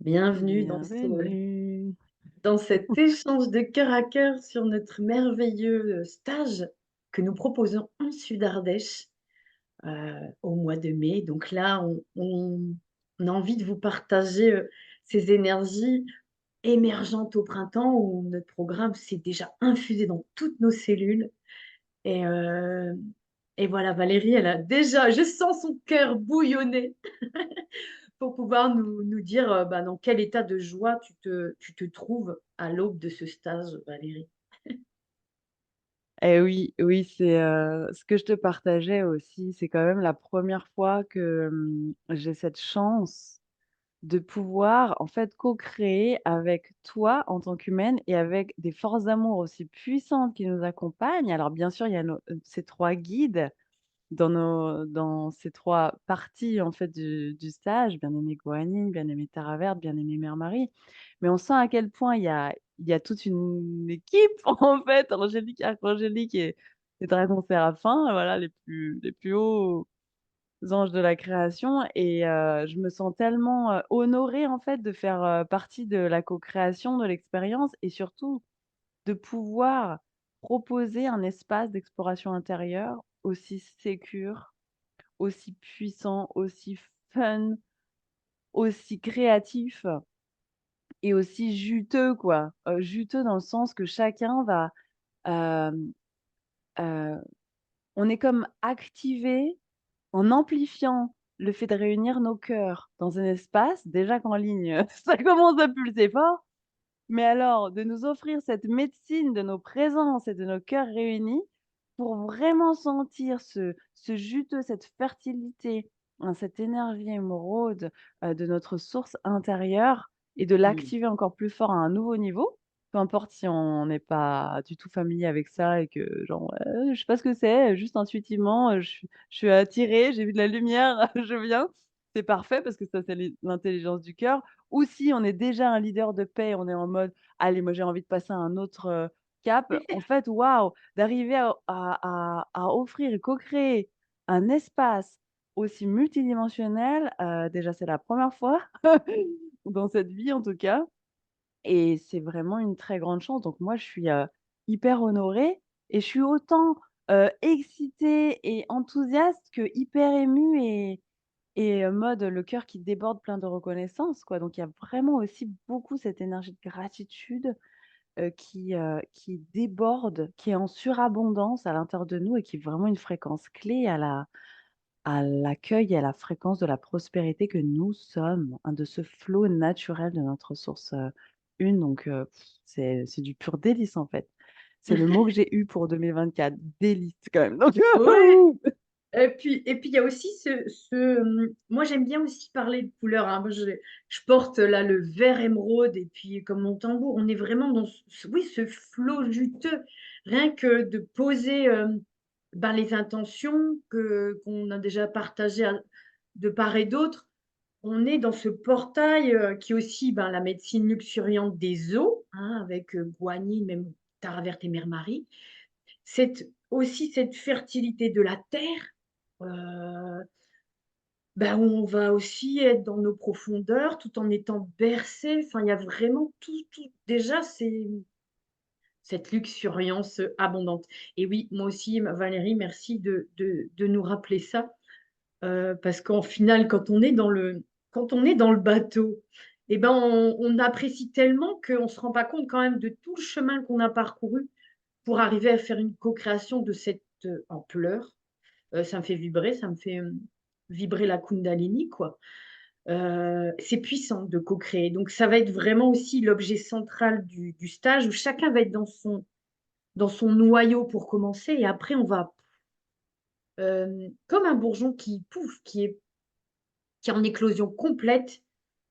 Bienvenue Bienvenue. dans cet échange de cœur à cœur sur notre merveilleux stage que nous proposons en Sud-Ardèche au mois de mai. Donc là, on a envie de vous partager ces énergies émergentes au printemps où notre programme s'est déjà infusé dans toutes nos cellules. Et, euh, et voilà, Valérie, elle a déjà, je sens son cœur bouillonner pour pouvoir nous dire bah, dans quel état de joie tu te trouves à l'aube de ce stage, Valérie. Eh oui, oui, c'est, ce que je te partageais aussi, c'est quand même la première fois que, j'ai cette chance de pouvoir, en fait, co-créer avec toi en tant qu'humaine et avec des forces d'amour aussi puissantes qui nous accompagnent. Alors bien sûr, il y a ces 3 guides dans ces 3 parties, en fait, du stage, bien-aimé Goanine, bien-aimé Terre Verte, bien-aimé Mère Marie. Mais on sent à quel point il y a toute une équipe, en fait, angélique, archangélique et dragons séraphins, voilà, les plus hauts anges de la création et je me sens tellement, honorée, en fait, de faire, partie de la co-création de l'expérience et surtout de pouvoir proposer un espace d'exploration intérieure aussi sécure, aussi puissant, aussi fun, aussi créatif et aussi juteux, quoi. Juteux dans le sens que chacun va, hem, heu, on est comme activé en amplifiant le fait de réunir nos cœurs dans un espace, déjà qu'en ligne, ça commence à pulser fort, mais alors de nous offrir cette médecine de nos présences et de nos cœurs réunis pour vraiment sentir ce juteux, cette fertilité, hein, cette énergie émeraude, de notre source intérieure et de Mm. l'activer encore plus fort à un nouveau niveau. Peu importe si on n'est pas du tout familier avec ça et que genre, je sais pas ce que c'est, juste intuitivement, je suis attirée, j'ai vu de la lumière, je viens. C'est parfait parce que ça, c'est l'intelligence du cœur. Ou si on est déjà un leader de paix, on est en mode: «Allez, moi j'ai envie de passer à un autre, cap». En fait, waouh, d'arriver à offrir et co-créer un espace aussi multidimensionnel, déjà c'est la première fois dans cette vie en tout cas et c'est vraiment une très grande chance. Donc moi je suis, hyper honorée et je suis autant, excitée et enthousiaste que hyper émue et mode le cœur qui déborde plein de reconnaissance, quoi. Donc il y a vraiment aussi beaucoup cette énergie de gratitude, qui déborde, qui est en surabondance à l'intérieur de nous et qui est vraiment une fréquence clé à l'accueil et à la fréquence de la prospérité que nous sommes, hein, de ce flot naturel de notre source, une. Donc c'est du pur délice, en fait. C'est le mot que j'ai eu pour 2024, délice quand même. Donc Ouais. Et puis il y a aussi moi j'aime bien aussi parler de couleurs, hein. Moi, je porte là le vert émeraude et puis comme mon tambour, on est vraiment dans oui, ce flot juteux. Rien que de poser ben, les intentions qu'on a déjà partagées de part et d'autre, on est dans ce portail qui est aussi ben, la médecine luxuriante des eaux, hein, avec Guanine, même Tara Verte et Mère Marie. Aussi cette fertilité de la terre, heu, bah, où on va aussi être dans nos profondeurs tout en étant bercé. Enfin, il y a vraiment tout déjà, c'est cette luxuriance abondante et oui, moi aussi, Valérie, merci de nous rappeler ça, parce qu'en final, quand on est dans le bateau et ben, on apprécie tellement qu'on ne se rend pas compte quand même de tout le chemin qu'on a parcouru pour arriver à faire une co-création de cette, ampleur. Ça me fait vibrer, ça me fait, vibrer la kundalini, quoi. C'est puissant de co-créer. Donc ça va être vraiment aussi l'objet central du stage où chacun va être dans son noyau pour commencer et après on va, comme un bourgeon qui pouf, qui est en éclosion complète,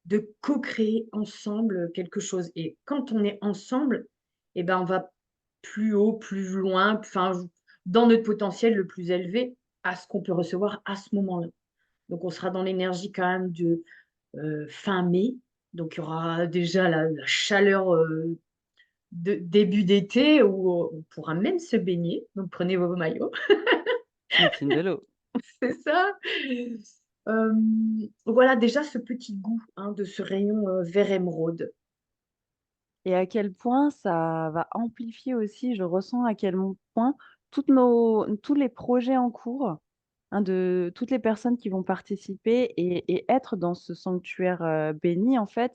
de co-créer ensemble, quelque chose et quand on est ensemble et ben, on va plus haut, plus loin, enfin, dans notre potentiel le plus élevé à ce qu'on peut recevoir à ce moment-là. Donc on sera dans l'énergie quand même de, fin mai, donc il y aura déjà la chaleur, de début d'été où on pourra même se baigner, donc prenez vos maillots. médecine de l'eau. C'est ça. voilà déjà ce petit goût, hein, de ce rayon, vert émeraude. Et à quel point ça va amplifier aussi, je ressens à quel point tous les projets en cours, hein, de toutes les personnes qui vont participer et être dans ce sanctuaire, béni, en fait.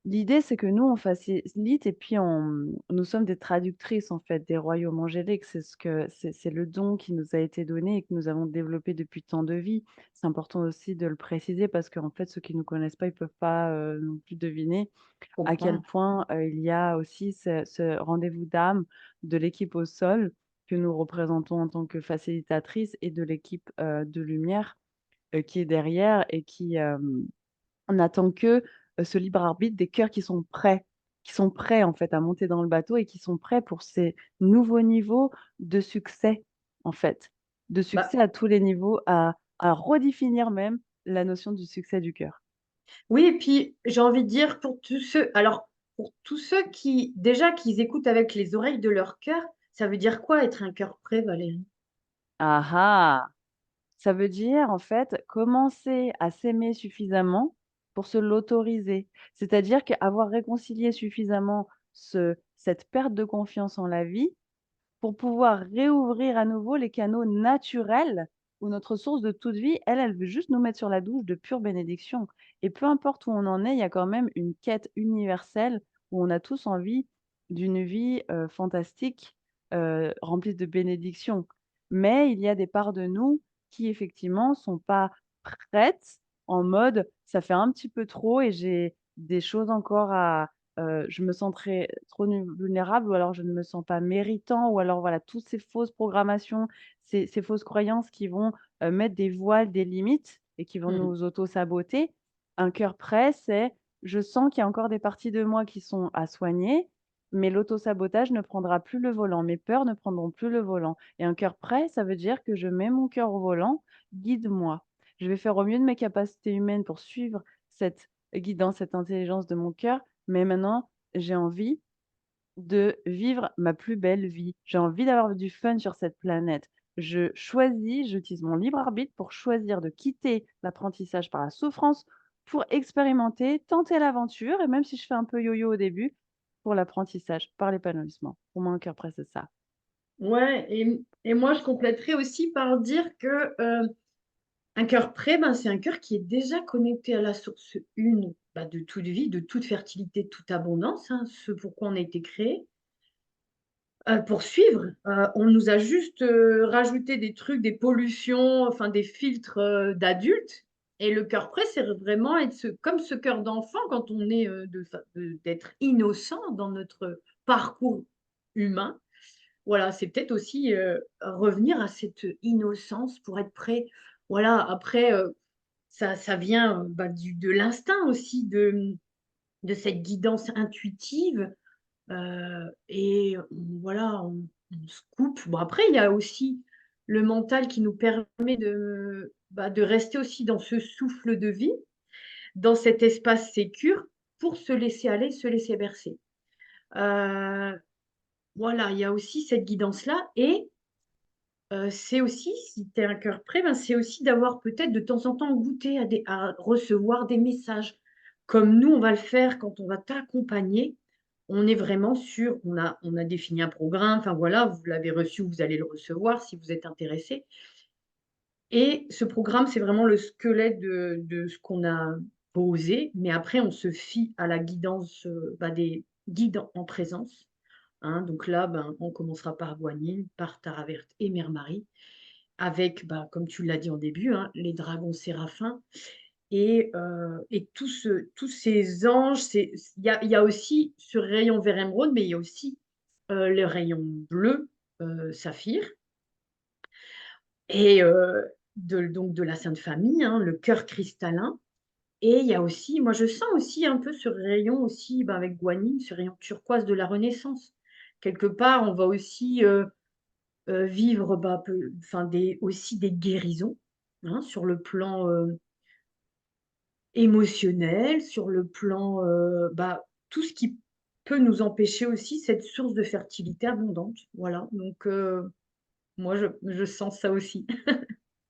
L'idée, c'est que nous, on facilite et puis nous sommes des traductrices, en fait, des royaumes angéliques. C'est le don qui nous a été donné et que nous avons développé depuis tant de vies. C'est important aussi de le préciser parce qu'en fait, ceux qui ne nous connaissent pas, ils peuvent pas, non plus deviner Je à quel comprends. point, il y a aussi ce rendez-vous d'âme de l'équipe au sol que nous représentons en tant que facilitatrices et de l'équipe, de lumière, qui est derrière et qui, n'attend que, ce libre arbitre des cœurs qui sont prêts en fait à monter dans le bateau et qui sont prêts pour ces nouveaux niveaux de succès, en fait. De Bah, succès à tous les niveaux, à redéfinir même la notion du succès du cœur. oui et puis j'ai envie de dire pour tous ceux qui déjà qu'ils écoutent avec les oreilles de leur cœur, ça veut dire quoi être un cœur prêt, Valérie? Ah ah! Ça veut dire, en fait, commencer à s'aimer suffisamment pour se l'autoriser. C'est-à-dire qu'avoir réconcilié suffisamment cette perte de confiance en la vie pour pouvoir réouvrir à nouveau les canaux naturels où notre source de toute vie, elle veut juste nous mettre sur la douche de pure bénédiction. Et peu importe où on en est, il y a quand même une quête universelle où on a tous envie d'une vie, fantastique, remplie de bénédictions. Mais il y a des parts de nous qui effectivement sont pas prêtes en mode: «Ça fait un petit peu trop et j'ai des choses encore à je me sens trop vulnérable ou alors je ne me sens pas méritant ou alors voilà, toutes ces fausses programmations, ces fausses croyances qui vont, mettre des voiles, des limites et qui vont Mmh. nous auto-saboter. Un cœur prêt, c'est: je sens qu'il y a encore des parties de moi qui sont à soigner, mais l'auto-sabotage ne prendra plus le volant, mes peurs ne prendront plus le volant et un cœur prêt, ça veut dire que je mets mon cœur au volant, guide-moi. Je vais faire au mieux de mes capacités humaines pour suivre cette guidance, cette intelligence de mon cœur, mais maintenant, j'ai envie de vivre ma plus belle vie. J'ai envie d'avoir du fun sur cette planète. J'utilise mon libre arbitre pour choisir de quitter l'apprentissage par la souffrance pour expérimenter, tenter l'aventure et même si je fais un peu yo-yo au début, pour l'apprentissage par l'épanouissement. Pour moi, un cœur prêt, c'est ça. Ouais et moi je compléterais aussi par dire que, un cœur prêt, ben, c'est un cœur qui est déjà connecté à la source une, bah, de toute vie, de toute fertilité, de toute abondance, hein, ce pourquoi on a été créé. Pour suivre, on nous a juste, rajouté des trucs, des pollutions, enfin des filtres, d'adultes et le cœur prêt, c'est vraiment être comme ce cœur d'enfant quand on est, d'être innocent dans notre parcours humain. Voilà, c'est peut-être aussi, revenir à cette innocence pour être prêt. Voilà, après, ça vient, bah, de l'instinct aussi, de cette guidance intuitive. Et voilà, on se coupe. Bon après, il y a aussi le mental qui nous permet de, bah, de rester aussi dans ce souffle de vie, dans cet espace sécure pour se laisser aller, se laisser bercer. Heu, voilà, il y a aussi cette guidance-là et c'est aussi, si tu es un cœur prêt, ben, c'est aussi d'avoir peut-être de temps en temps goûté à recevoir des messages. Comme nous, on va le faire quand on va t'accompagner. On est vraiment sur on a défini un programme, enfin voilà, vous l'avez reçu, vous allez le recevoir si vous êtes intéressé et ce programme, c'est vraiment le squelette de ce qu'on a posé, mais après on se fie à la guidance, bah, des guides en présence, hein. Donc là, ben, on commencera par Guanyin, par Tara Verte et Mère Marie avec, bah, comme tu l'as dit en début, hein, les dragons séraphins et tous ces anges, il y a aussi ce rayon vert émeraude, mais il y a aussi, le rayon bleu, saphir et de la Sainte Famille, hein, le cœur cristallin et il y a aussi moi je sens aussi un peu ce rayon aussi, bah, avec Guanine, ce rayon turquoise de la Renaissance. Quelque part, on va aussi, vivre, bah, des aussi des guérisons, hein, sur le plan, émotionnel, sur le plan, bah, tout ce qui peut nous empêcher aussi cette source de fertilité abondante. Voilà, donc moi je sens ça aussi.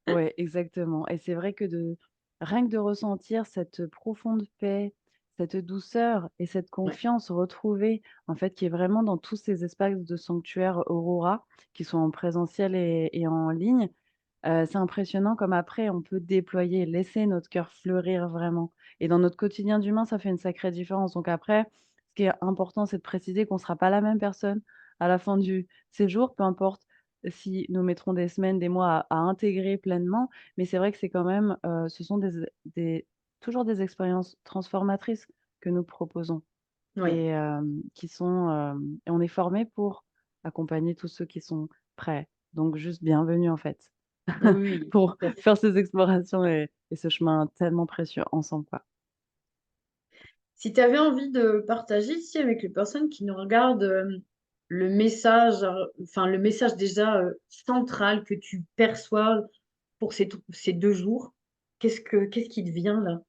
Ouais, exactement et c'est vrai que de rien que de ressentir cette profonde paix, cette douceur et cette Ouais, confiance retrouvée, en fait, qui est vraiment dans tous ces espaces de sanctuaire Aurora, qui sont en présentiel et en ligne. C'est impressionnant comme après on peut déployer, laisser notre cœur fleurir vraiment et dans notre quotidien d'humain, ça fait une sacrée différence. Donc après, ce qui est important, c'est de préciser qu'on ne sera pas la même personne à la fin du séjour, peu importe si nous mettrons des semaines, des mois à intégrer pleinement. Mais c'est vrai que c'est quand même, ce sont des toujours des expériences transformatrices que nous proposons ouais. et qui sont, et on est formé pour accompagner tous ceux qui sont prêts. Donc juste bienvenue en fait. Oui, oui, Pour tout à fait. faire ces explorations et ce chemin tellement précieux ensemble, quoi. Si tu avais envie de partager ici avec les personnes qui nous regardent, le message, enfin le message déjà, central que tu perçois pour ces 2 jours, qu'est-ce qui te vient là?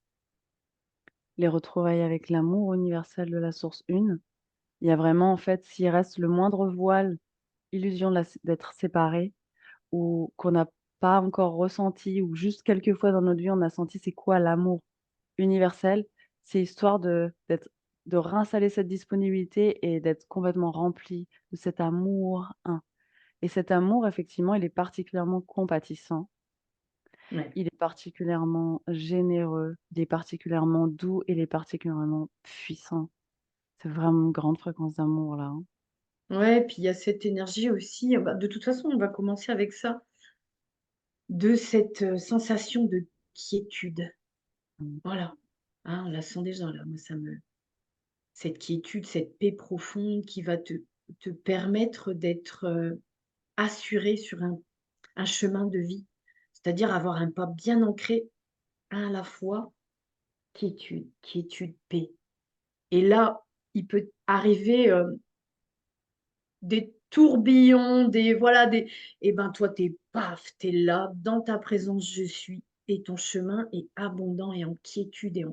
Les retrouvailles avec l'amour universel de la source une, il y a vraiment en fait, s'il reste le moindre voile, illusion de la s d'être séparés ou qu'on n'a pas encore ressenti ou juste quelques fois dans notre vie, on a senti c'est quoi l'amour universel, c'est histoire de réinstaller cette disponibilité et d'être complètement rempli de cet amour un et cet amour effectivement, il est particulièrement compatissant. Ouais. Il est particulièrement généreux, il est particulièrement doux, et il est particulièrement puissant. C'est vraiment une grande fréquence d'amour là, hein. Ouais, puis il y a cette énergie aussi, bah, de toute façon, on va commencer avec ça, de cette, sensation de quiétude. Mmh. Voilà. Ah, on la sent déjà là, moi ça me cette quiétude, cette paix profonde qui va te permettre d'être, assuré sur un chemin de vie. C'est-à-dire avoir un pas bien ancré, à la fois quiétude, quiétude, paix. Et là, il peut arriver, des tourbillons, des voilà, des et ben, toi, t'es paf, t'es là, dans ta présence, je suis et ton chemin est abondant et en quiétude et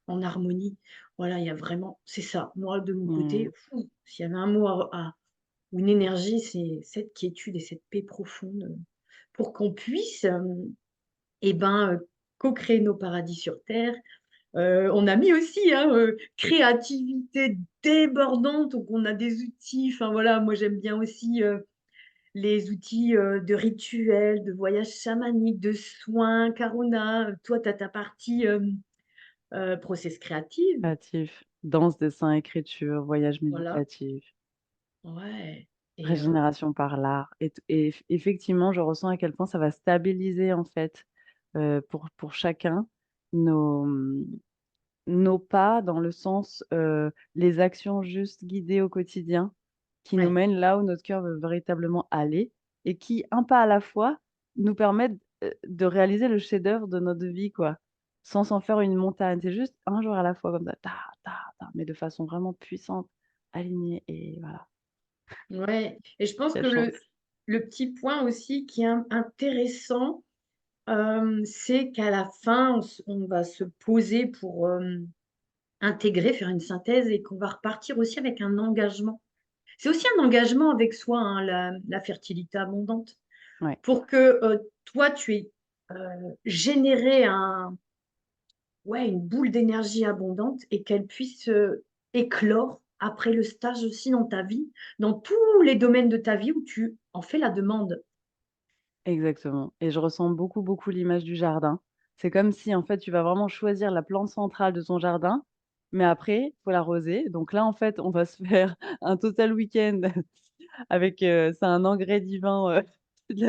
en harmonie. Voilà, il y a vraiment c'est ça. Moi, de mon Mmh. côté, fou, s'il y avait un mot à ou une énergie, c'est cette quiétude et cette paix profonde, pour qu'on puisse, et ben, co-créer nos paradis sur terre. On a mis aussi, hein, créativité débordante, donc on a des outils, enfin voilà, moi j'aime bien aussi, les outils, de rituels, de voyages chamaniques, de soins, Karuna. Toi, tu as ta partie, process créative, Créatif, danse, dessin, écriture, voyage voilà. méditatif, Ouais et régénération par l'art et effectivement, je ressens à quel point ça va stabiliser en fait, pour chacun nos, nos pas dans le sens, les actions juste guidées au quotidien qui nous ouais, mènent là où notre cœur veut véritablement aller et qui, un pas à la fois, nous permettent, de réaliser le chef-d'œuvre de notre vie, quoi. Sans s'en faire une montagne. C'est juste un jour à la fois comme ça, ta, ta, ta, mais de façon vraiment puissante, alignée et voilà. ouais et je pense Quelle que chance. le petit point aussi qui est intéressant, c'est qu'à la fin, on va se poser pour, intégrer, faire une synthèse et qu'on va repartir aussi avec un engagement. C'est aussi un engagement avec soi, hein, la fertilité abondante. Ouais, Pour que, toi, tu aies, généré ouais, une boule d'énergie abondante et qu'elle puisse, éclore après le stage aussi dans ta vie, dans tous les domaines de ta vie où tu en fais la demande. exactement et je ressens beaucoup, beaucoup l'image du jardin. C'est comme si, en fait, tu vas vraiment choisir la plante centrale de ton jardin, mais après, il faut l'arroser. Donc là, en fait, on va se faire un total week-end avec, c'est un engrais divin, de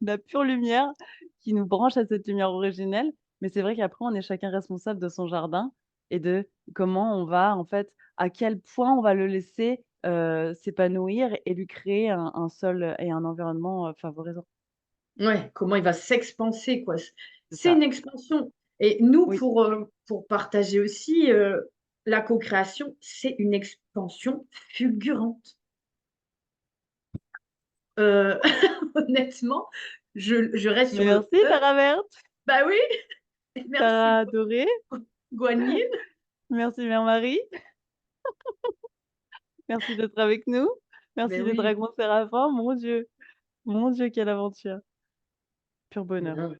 la pure lumière qui nous branche à cette lumière originelle. Mais c'est vrai qu'après, on est chacun responsable de son jardin et de comment on va, en fait, à quel point on va le laisser, s'épanouir et lui créer un sol et un environnement, favorisant. Ouais, comment il va s'expanser, quoi. C'est C'est ça. une expansion et nous, Oui, pour partager aussi, la co-création, c'est une expansion fulgurante. Heu, honnêtement, je reste sur le merci «e». Tara Verte, Bah oui, merci Tara adorée, Guan Yin. merci Mère Marie, merci d'être avec nous, Beh merci les oui. dragons séraphins, mon Dieu, quelle aventure. pur bonheur. Bien.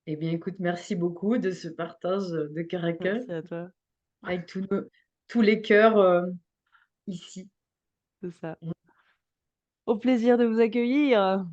Eh bien, écoute, merci beaucoup de ce partage, de cœur à cœur Merci à toi, avec tous les cœurs, ici. c'est ça. Mmh. Au plaisir de vous accueillir.